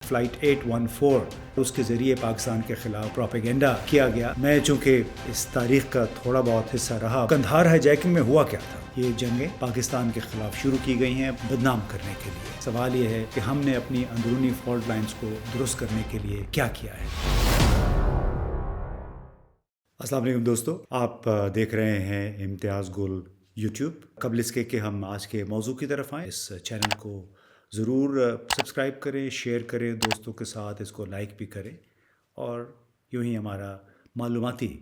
Flight 814 اس کے ذریعے پاکستان کے خلاف پروپیگنڈا کیا گیا. میں چونکہ اس تاریخ کا تھوڑا بہت حصہ رہا. قندھار ہائی جیکنگ میں ہوا کیا تھا؟ یہ جنگیں پاکستان کے خلاف شروع کی گئی ہیں بدنام کرنے کے لیے. سوال یہ ہے کہ ہم نے اپنی اندرونی فالٹ لائنز کو درست کرنے کے لیے کیا کیا ہے. السلام علیکم دوستو، آپ دیکھ رہے ہیں امتیاز گل یوٹیوب. قبل اس کے کہ ہم آج کے موضوع کی طرف آئیں، اس چینل کو ضرور سبسکرائب کریں، شیئر کریں دوستوں کے ساتھ، اس کو لائک بھی کریں، اور یوں ہی ہمارا معلوماتی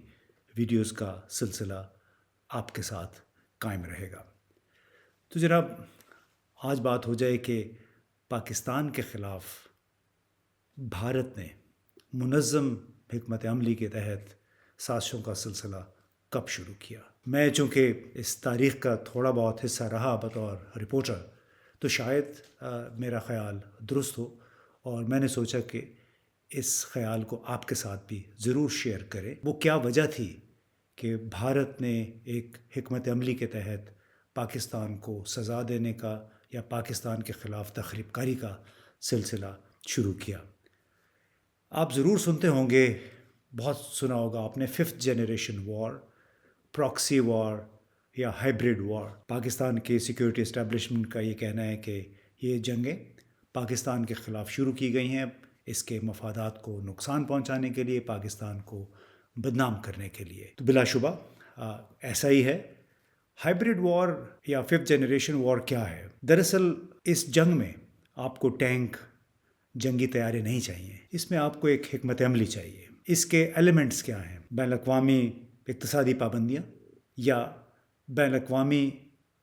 ویڈیوز کا سلسلہ آپ کے ساتھ قائم رہے گا. تو جناب، آج بات ہو جائے کہ پاکستان کے خلاف بھارت نے منظم حکمت عملی کے تحت سازشوں کا سلسلہ کب شروع کیا. میں چونکہ اس تاریخ کا تھوڑا بہت حصہ رہا بطور رپورٹر، تو شاید میرا خیال درست ہو، اور میں نے سوچا کہ اس خیال کو آپ کے ساتھ بھی ضرور شیئر کریں. وہ کیا وجہ تھی کہ بھارت نے ایک حکمت عملی کے تحت پاکستان کو سزا دینے کا یا پاکستان کے خلاف تخریب کاری کا سلسلہ شروع کیا. آپ ضرور سنتے ہوں گے، بہت سنا ہوگا آپ نے، 5th جنریشن وار، پراکسی وار یا ہائبرڈ وار. پاکستان کے سیکیورٹی اسٹیبلشمنٹ کا یہ کہنا ہے کہ یہ جنگیں پاکستان کے خلاف شروع کی گئی ہیں اس کے مفادات کو نقصان پہنچانے کے لیے، پاکستان کو بدنام کرنے کے لیے. تو بلا شبہ ایسا ہی ہے. ہائبرڈ وار یا 5th جنریشن وار کیا ہے؟ دراصل اس جنگ میں آپ کو ٹینک، جنگی طیارے نہیں چاہیے. اس میں آپ کو ایک حکمت عملی چاہیے. اس کے ایلیمنٹس کیا ہیں؟ بین الاقوامی اقتصادی پابندیاں یا بین الاقوامی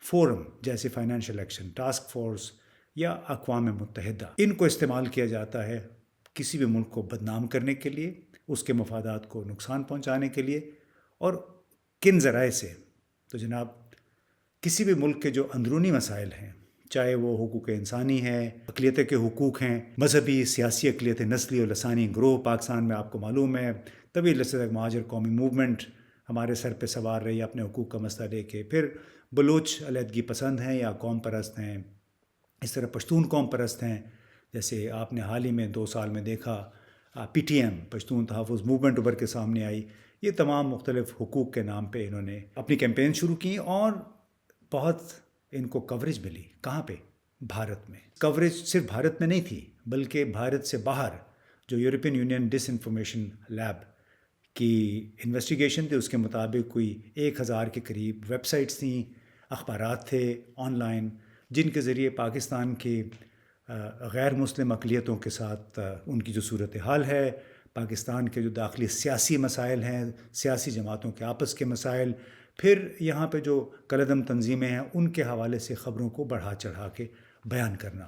فورم جیسے فائنینشیل ایکشن ٹاسک فورس یا اقوام متحدہ. ان کو استعمال کیا جاتا ہے کسی بھی ملک کو بدنام کرنے کے لیے، اس کے مفادات کو نقصان پہنچانے کے لیے. اور کن ذرائع سے؟ تو جناب، کسی بھی ملک کے جو اندرونی مسائل ہیں، چاہے وہ حقوق انسانی ہیں، اقلیت کے حقوق ہیں، مذہبی سیاسی اقلیت، نسلی اور لسانی گروہ. پاکستان میں آپ کو معلوم ہے طویل عرصے تک مہاجر قومی موومنٹ ہمارے سر پہ سوار رہی اپنے حقوق کا مسئلہ لے کے. پھر بلوچ علیحدگی پسند ہیں یا قوم پرست ہیں، اس طرح پشتون قوم پرست ہیں. جیسے آپ نے حال ہی میں 2 سال میں دیکھا PTM پشتون تحفظ موومنٹ ابھر کے سامنے آئی. یہ تمام مختلف حقوق کے نام پہ انہوں نے اپنی کیمپین شروع کی، اور بہت ان کو کوریج ملی. کہاں پہ؟ بھارت میں. کوریج صرف بھارت میں نہیں تھی، بلکہ بھارت سے باہر جو یورپین یونین ڈس انفارمیشن لیب کی انویسٹیگیشن تھی، اس کے مطابق کوئی 1000 کے قریب ویب سائٹس تھیں، اخبارات تھے آن لائن، جن کے ذریعے پاکستان کی غیر مسلم اقلیتوں کے ساتھ ان کی جو صورتحال ہے، پاکستان کے جو داخلی سیاسی مسائل ہیں، سیاسی جماعتوں کے آپس کے مسائل، پھر یہاں پہ جو کالعدم تنظیمیں ہیں ان کے حوالے سے خبروں کو بڑھا چڑھا کے بیان کرنا.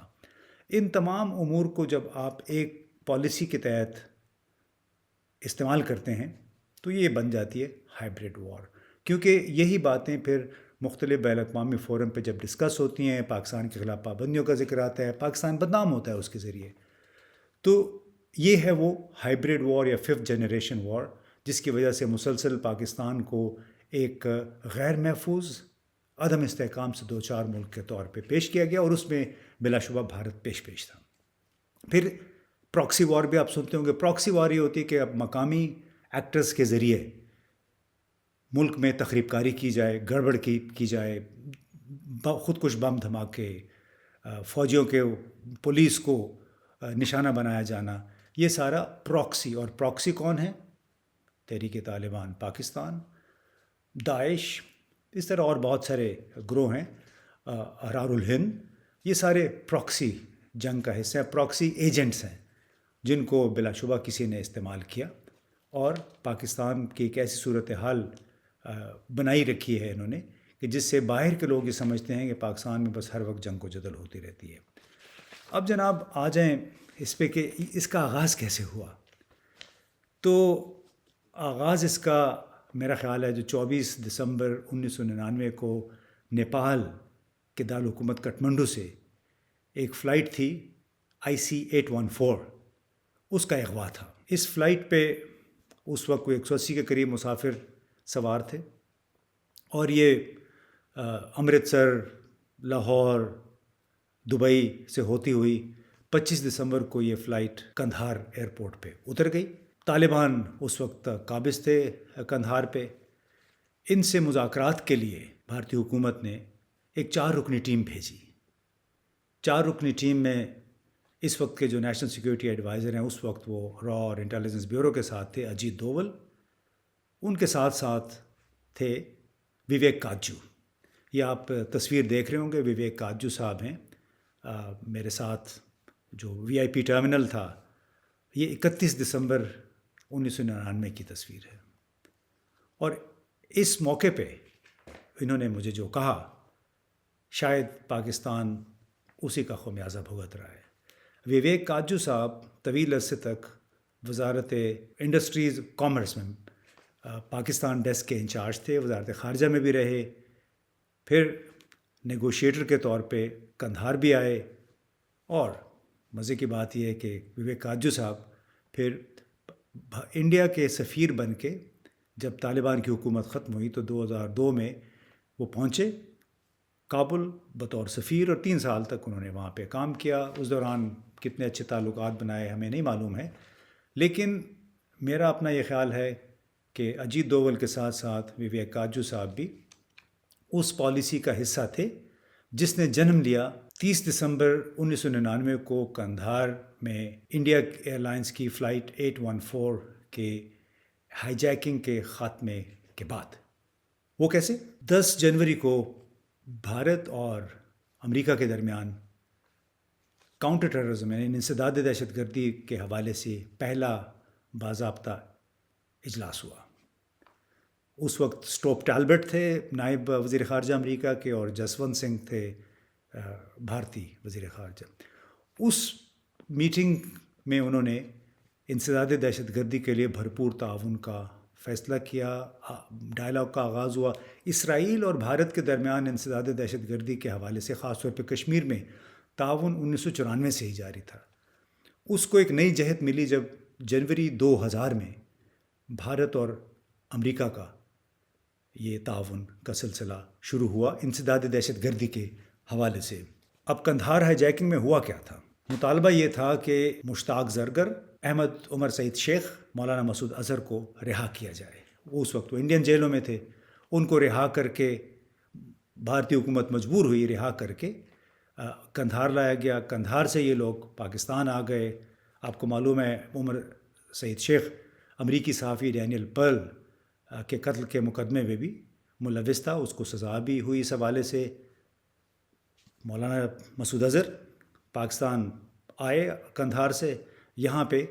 ان تمام امور کو جب آپ ایک پالیسی کے تحت استعمال کرتے ہیں تو یہ بن جاتی ہے ہائبرڈ وار. کیونکہ یہی باتیں پھر مختلف بین الاقوامی فورم پہ جب ڈسکس ہوتی ہیں، پاکستان کے خلاف پابندیوں کا ذکر آتا ہے، پاکستان بدنام ہوتا ہے اس کے ذریعے. تو یہ ہے وہ ہائبرڈ وار یا 5th جنریشن وار، جس کی وجہ سے مسلسل پاکستان کو ایک غیر محفوظ عدم استحکام سے 2-4 ملک کے طور پہ پیش کیا گیا، اور اس میں بلا شبہ بھارت پیش تھا. پھر پراکسی وار بھی آپ سنتے ہوں گے. پراکسی وار یہ ہوتی ہے کہ اب مقامی ایکٹرز کے ذریعے ملک میں تخریب کاری کی جائے، گڑبڑ کی جائے، خودکش بم دھماکے، فوجیوں کے، پولیس کو نشانہ بنایا جانا، یہ سارا پراکسی. اور پراکسی کون ہے؟ تحریک طالبان پاکستان، داعش، اس طرح اور بہت سارے گروہ ہیں، احرار الہند. یہ سارے پراکسی جنگ کا حصہ ہیں، پراکسی ایجنٹس ہیں جن کو بلا شبہ کسی نے استعمال کیا، اور پاکستان کی ایک ایسی صورتحال بنائی رکھی ہے انہوں نے کہ جس سے باہر کے لوگ یہ سمجھتے ہیں کہ پاکستان میں بس ہر وقت جنگ و جدل ہوتی رہتی ہے. اب جناب آ جائیں اس پہ کہ اس کا آغاز کیسے ہوا. تو آغاز اس کا میرا خیال ہے جو 24 دسمبر 1999 کو نیپال کے دارالحکومت کٹمنڈو سے ایک فلائٹ تھی IC-814، اس کا اغوا تھا. اس فلائٹ پہ اس وقت کوئی 180 کے قریب مسافر سوار تھے، اور یہ امرتسر، لاہور، دبئی سے ہوتی ہوئی 25 دسمبر کو یہ فلائٹ قندھار ایئرپورٹ پہ اتر گئی۔ طالبان اس وقت قابض تھے قندھار پہ۔ ان سے مذاکرات کے لیے بھارتی حکومت نے ایک 4 رکنی ٹیم بھیجی۔ 4 رکنی ٹیم میں اس وقت کے جو نیشنل سیکیورٹی ایڈوائزر ہیں، اس وقت وہ را اور انٹیلیجنس بیورو کے ساتھ تھے اجیت دوول، ان کے ساتھ ساتھ تھے وویک کاجو۔ یہ آپ تصویر دیکھ رہے ہوں گے، وویک کاجو صاحب ہیں میرے ساتھ۔ جو وی آئی پی ٹرمینل تھا، یہ 31 دسمبر 1999 کی تصویر ہے۔ اور اس موقع پہ انہوں نے مجھے جو کہا، شاید پاکستان اسی کا خمیازہ بھگت رہا ہے۔ وویک کاجو صاحب طویل عرصے تک وزارت انڈسٹریز کامرس میں پاکستان ڈیسک کے انچارج تھے، وزارت خارجہ میں بھی رہے، پھر نیگوشیٹر کے طور پہ قندھار بھی آئے، اور مزے کی بات یہ ہے کہ وویک کاجو صاحب پھر انڈیا کے سفیر بن کے جب طالبان کی حکومت ختم ہوئی تو 2002 میں وہ پہنچے کابل بطور سفیر، اور 3 سال تک انہوں نے وہاں پہ کام کیا۔ اس دوران کتنے اچھے تعلقات بنائے ہمیں نہیں معلوم ہے، لیکن میرا اپنا یہ خیال ہے کہ اجیت دوول کے ساتھ ساتھ وویک کاجو صاحب بھی اس پالیسی کا حصہ تھے جس نے جنم لیا 30 دسمبر 1999 کو قندھار میں انڈیا ایئر لائنس کی فلائٹ 814 کے ہائی جیکنگ کے خاتمے کے بعد۔ وہ کیسے؟ 10 جنوری کو بھارت اور امریکہ کے درمیان کاؤنٹر ٹیررزم یعنی انسداد دہشت گردی کے حوالے سے پہلا باضابطہ اجلاس ہوا۔ اس وقت اسٹوپ ٹالبٹ تھے نائب وزیر خارجہ امریکہ کے، اور جسونت سنگھ تھے بھارتی وزیر خارجہ۔ اس میٹنگ میں انہوں نے انسداد دہشت گردی کے لیے بھرپور تعاون کا فیصلہ کیا۔ ڈائلاگ کا آغاز ہوا۔ اسرائیل اور بھارت کے درمیان انسداد دہشت گردی کے حوالے سے خاص طور پہ کشمیر میں تعاون 1994 سے ہی جاری تھا۔ اس کو ایک نئی جہت ملی جب جنوری 2000 میں بھارت اور امریکہ کا یہ تعاون کا سلسلہ شروع ہوا انسداد دہشت گردی کے حوالے سے۔ اب قندھار ہائی جیکنگ میں ہوا کیا تھا؟ مطالبہ یہ تھا کہ مشتاق زرگر، احمد عمر سعید شیخ، مولانا مسعود اظہر کو رہا کیا جائے۔ وہ اس وقت وہ انڈین جیلوں میں تھے، ان کو رہا کر کے بھارتی حکومت مجبور ہوئی رہا کر کے قندھار لایا گیا۔ قندھار سے یہ لوگ پاکستان آ گئے۔ آپ کو معلوم ہے عمر سعید شیخ امریکی صحافی ڈینیل پرل کے قتل کے مقدمے میں بھی ملوث تھا، اس کو سزا بھی ہوئی اس حوالے سے۔ مولانا مسعود اظہر پاکستان آئے قندھار سے، یہاں پہ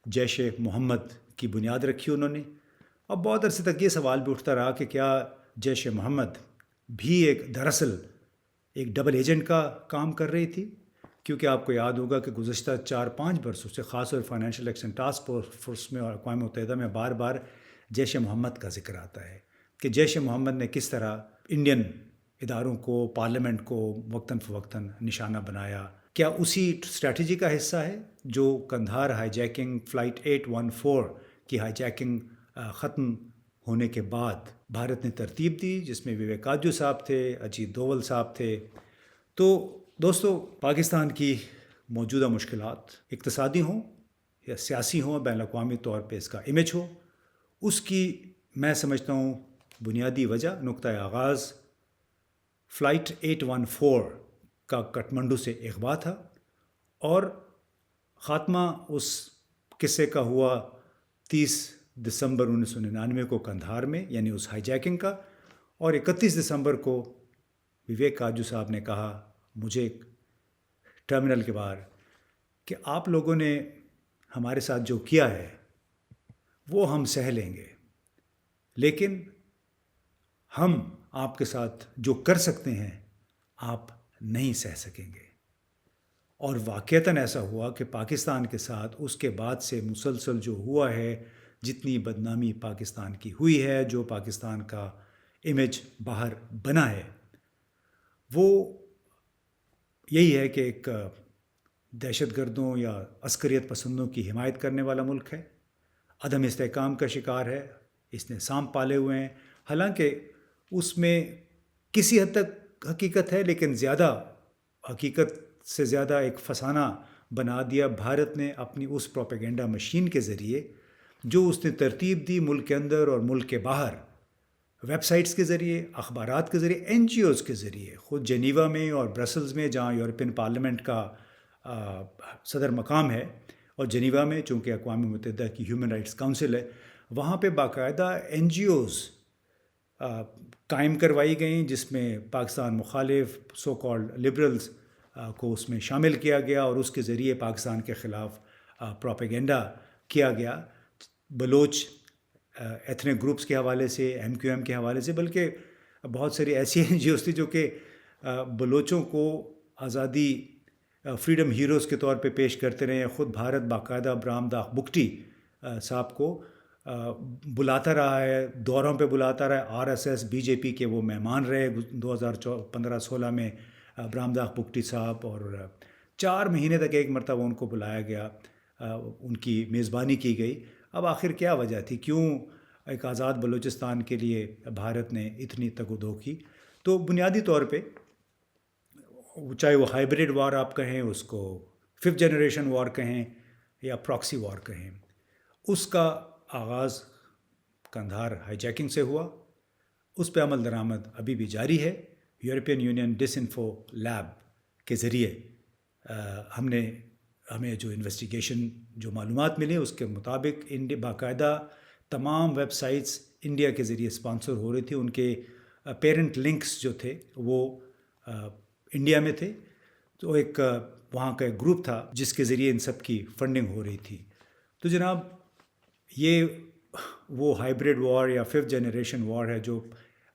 جیش محمد کی بنیاد رکھی انہوں نے۔ اب بہت عرصے تک یہ سوال بھی اٹھتا رہا کہ کیا جیش محمد بھی دراصل ایک ڈبل ایجنٹ کا کام کر رہی تھی، کیونکہ آپ کو یاد ہوگا کہ گزشتہ 4-5 برسوں سے خاص طور فائنینشیل ایکشن ٹاسک فورس میں اور اقوام متحدہ میں بار بار جیش محمد کا ذکر آتا ہے کہ جیش محمد نے کس طرح انڈین اداروں کو، پارلیمنٹ کو وقتاً فوقتاً نشانہ بنایا۔ کیا اسی اسٹریٹجی کا حصہ ہے جو قندھار ہائی جیکنگ فلائٹ 814 کی ہائی جیکنگ ختم ہونے کے بعد بھارت نے ترتیب دی، جس میں وویک کاجو صاحب تھے، اجیت دوول صاحب تھے؟ تو دوستو، پاکستان کی موجودہ مشکلات اقتصادی ہوں یا سیاسی ہوں، بین الاقوامی طور پہ اس کا امیج ہو، اس کی میں سمجھتا ہوں بنیادی وجہ، نقطۂ آغاز فلائٹ 814 کا کٹھمنڈو سے اغوا تھا، اور خاتمہ اس قصے کا ہوا 30 دسمبر 1999 کو قندھار میں، یعنی اس ہائی جیکنگ کا۔ اور 31 دسمبر کو وویک کاجو صاحب نے کہا مجھے ٹرمینل کے باہر کہ آپ لوگوں نے ہمارے ساتھ جو کیا ہے وہ ہم سہ لیں گے، لیکن ہم آپ کے ساتھ جو کر سکتے ہیں آپ نہیں سہ سکیں گے۔ اور واقعتاً ایسا ہوا کہ پاکستان کے ساتھ اس کے بعد سے مسلسل جو ہوا ہے، جتنی بدنامی پاکستان کی ہوئی ہے، جو پاکستان کا امیج باہر بنا ہے، وہ یہی ہے کہ ایک دہشت گردوں یا عسکریت پسندوں کی حمایت کرنے والا ملک ہے، عدم استحکام کا شکار ہے، اس نے سانپ پالے ہوئے ہیں۔ حالانکہ اس میں کسی حد تک حقیقت ہے، لیکن زیادہ حقیقت سے زیادہ ایک فسانہ بنا دیا بھارت نے اپنی اس پروپیگنڈا مشین کے ذریعے جو اس نے ترتیب دی ملک کے اندر اور ملک کے باہر، ویب سائٹس کے ذریعے، اخبارات کے ذریعے، این جی اوز کے ذریعے. خود جنیوا میں اور برسلز میں جہاں یورپین پارلیمنٹ کا صدر مقام ہے، اور جنیوا میں چونکہ اقوام متحدہ کی ہیومن رائٹس کونسل ہے، وہاں پہ باقاعدہ این جی اوز قائم کروائی گئیں جس میں پاکستان مخالف سو کالڈ لبرلز کو اس میں شامل کیا گیا، اور اس کے ذریعے پاکستان کے خلاف پروپیگنڈا کیا گیا، بلوچ ایتھنک گروپس کے حوالے سے، ایم کیو ایم کے حوالے سے، بلکہ بہت ساری ایسی این جی اوز تھی جو کہ بلوچوں کو آزادی فریڈم ہیروز کے طور پہ پیش کرتے رہے ہیں. خود بھارت باقاعدہ برام داغ بگٹی صاحب کو بلاتا رہا ہے، دوروں پہ بلاتا رہا ہے. R S S B J P کے وہ مہمان رہے 2015-16 میں برام داغ بگٹی صاحب، اور 4 مہینے تک ایک مرتبہ ان کو بلایا گیا، ان کی میزبانی کی گئی. اب آخر کیا وجہ تھی، کیوں ایک آزاد بلوچستان کے لیے بھارت نے اتنی تگ و دو کی؟ تو بنیادی طور پہ چاہے وہ ہائیبریڈ وار آپ کہیں، اس کو 5th جنریشن وار کہیں یا پراکسی وار کہیں، اس کا آغاز قندھار ہائی جیکنگ سے ہوا. اس پہ عمل درآمد ابھی بھی جاری ہے. یورپین یونین ڈس انفو لیب کے ذریعے ہمیں جو انویسٹیگیشن جو معلومات ملی اس کے مطابق باقاعدہ تمام ویب سائٹس انڈیا کے ذریعے اسپانسر ہو رہی تھی. ان کے پیرنٹ لنکس جو تھے وہ انڈیا میں تھے. تو ایک وہاں کا ایک گروپ تھا جس کے ذریعے ان سب کی فنڈنگ ہو رہی تھی. تو جناب یہ وہ ہائیبریڈ وار یا 5th جنریشن وار ہے جو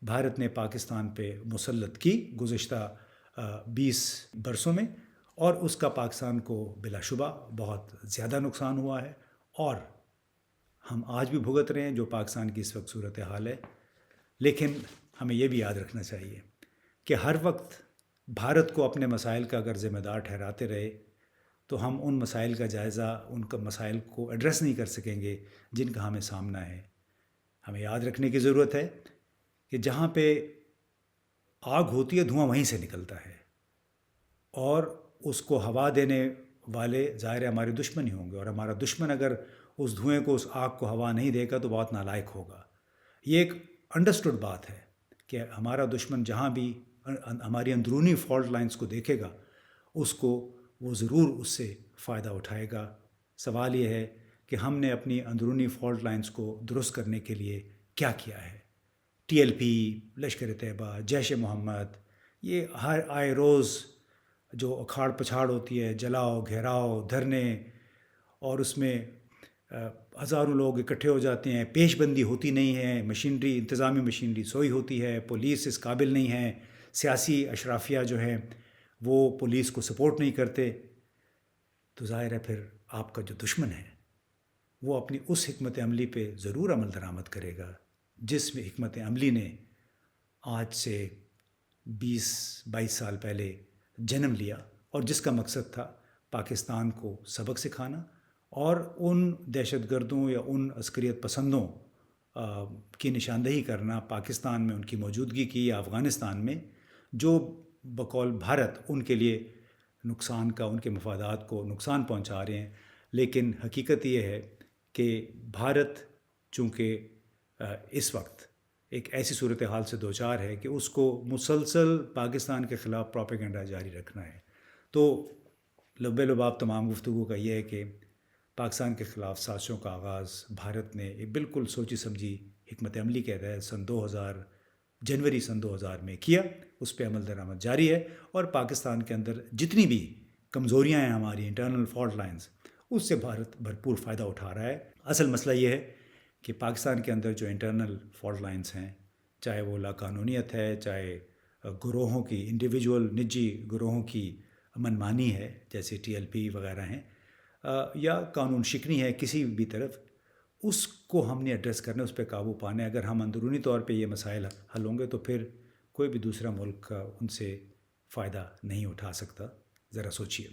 بھارت نے پاکستان پہ مسلط کی گزشتہ 20 برسوں میں، اور اس کا پاکستان کو بلا شبہ بہت زیادہ نقصان ہوا ہے، اور ہم آج بھی بھگت رہے ہیں جو پاکستان کی اس وقت صورتحال ہے. لیکن ہمیں یہ بھی یاد رکھنا چاہیے کہ ہر وقت بھارت کو اپنے مسائل کا اگر ذمہ دار ٹھہراتے رہے تو ہم ان مسائل کا جائزہ، ان کا مسائل کو ایڈریس نہیں کر سکیں گے جن کا ہمیں سامنا ہے. ہمیں یاد رکھنے کی ضرورت ہے کہ جہاں پہ آگ ہوتی ہے دھواں وہیں سے نکلتا ہے، اور اس کو ہوا دینے والے ظاہر ہمارے دشمن ہی ہوں گے، اور ہمارا دشمن اگر اس دھوئیں کو، اس آگ کو ہوا نہیں دے گا تو بہت نالائق ہوگا. یہ ایک انڈرسٹوڈ بات ہے کہ ہمارا دشمن جہاں بھی ہماری اندرونی فالٹ لائنز کو دیکھے گا اس کو وہ ضرور اس سے فائدہ اٹھائے گا. سوال یہ ہے کہ ہم نے اپنی اندرونی فالٹ لائنز کو درست کرنے کے لیے کیا کیا ہے. T L P, Lashkar Taiba, Jaish محمد، یہ ہر آئے روز جو اکھاڑ پچھاڑ ہوتی ہے، جلاؤ، گھیراؤ، دھرنے، اور اس میں ہزاروں لوگ اکٹھے ہو جاتے ہیں، پیش بندی ہوتی نہیں ہے، مشینری، انتظامی مشینری سوئی ہوتی ہے، پولیس اس قابل نہیں ہے، سیاسی اشرافیہ جو ہیں وہ پولیس کو سپورٹ نہیں کرتے. تو ظاہر ہے پھر آپ کا جو دشمن ہے وہ اپنی اس حکمت عملی پہ ضرور عمل درآمد کرے گا جس میں حکمت عملی نے آج سے 20-22 سال پہلے جنم لیا، اور جس کا مقصد تھا پاکستان کو سبق سکھانا اور ان دہشت گردوں یا ان عسکریت پسندوں کی نشاندہی کرنا پاکستان میں ان کی موجودگی کی یا افغانستان میں، جو بقول بھارت ان کے لیے نقصان کا، ان کے مفادات کو نقصان پہنچا رہے ہیں. لیکن حقیقت یہ ہے کہ بھارت چونکہ اس وقت ایک ایسی صورتحال سے دوچار ہے کہ اس کو مسلسل پاکستان کے خلاف پروپیگنڈا جاری رکھنا ہے. تو لب لباب تمام گفتگو کا یہ ہے کہ پاکستان کے خلاف سازشوں کا آغاز بھارت نے ایک بالکل سوچی سمجھی حکمت عملی کے تحت جنوری سن 2000 میں کیا. اس پہ عمل درآمد جاری ہے، اور پاکستان کے اندر جتنی بھی کمزوریاں ہیں ہماری انٹرنل فالٹ لائنز، اس سے بھارت بھرپور فائدہ اٹھا رہا ہے. اصل مسئلہ یہ ہے کہ پاکستان کے اندر جو انٹرنل فالٹ لائنز ہیں، چاہے وہ لاقانونیت ہے، چاہے گروہوں کی، انڈیویجول نجی گروہوں کی منمانی ہے جیسے ٹی ایل پی وغیرہ ہیں، یا قانون شکنی ہے کسی بھی طرف، اس کو ہم نے ایڈریس کرنا، اس پہ قابو پانا ہے. اگر ہم اندرونی طور پہ یہ مسائل حل ہوں گے تو پھر کوئی بھی دوسرا ملک ان سے فائدہ نہیں اٹھا سکتا. ذرا سوچیے.